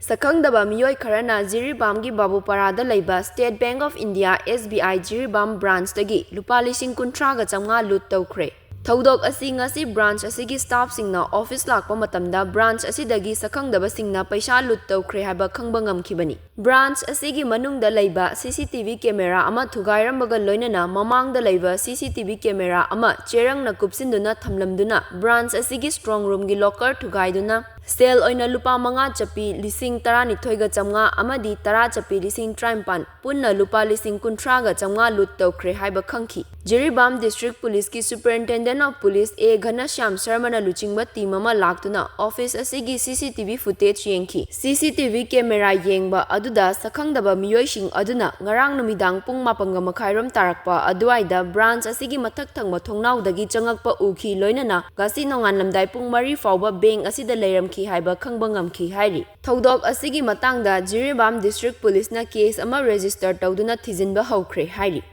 Sakhgdaba miyoi kharana Jiribamgi Babuparada laiba State Bank of India SBI Jiribam branch dagi lupa lising kuntraga chamnga lut Toukhre. Thaudok asi ngasi branch asigi staff singna office lakpa matamda branch asidagi sakhgdabasingna paisa lut Toukhre haba khangba ngamkhibani. Branch asigi manungda laiba CCTV camera ama thugairambaga loinana mamangda laiba CCTV camera ama cherangna kupsinduna thamlamduna branch asigi strong room gi locker thugaiduna sale oina lupa manga chapi lising tarani thoiga chamnga amadi tara chapi lising trimpan punna lupa lising kuntraga chamnga lut Toukhre haiba khangki. Jiribam District Police ki Superintendent of Police A Ghanashyam Sharmana luchingba team ama laktuna office asigi CCTV footage yengki. CCTV camera yengba aduda sakhgdaba miyoising aduna ngarang numidang pung mapanga makhairam tarakpa aduaida branch asigi mathak thangma thongnawdagi changakpa ukhi loinana gasi nongan lamdai pung 3 fawba bank asida leiramki haiba khangba ngamki hairi. Thaudok asigi matangda Jiribam District Police na case ama register tawduna thijinba haukhre hairi.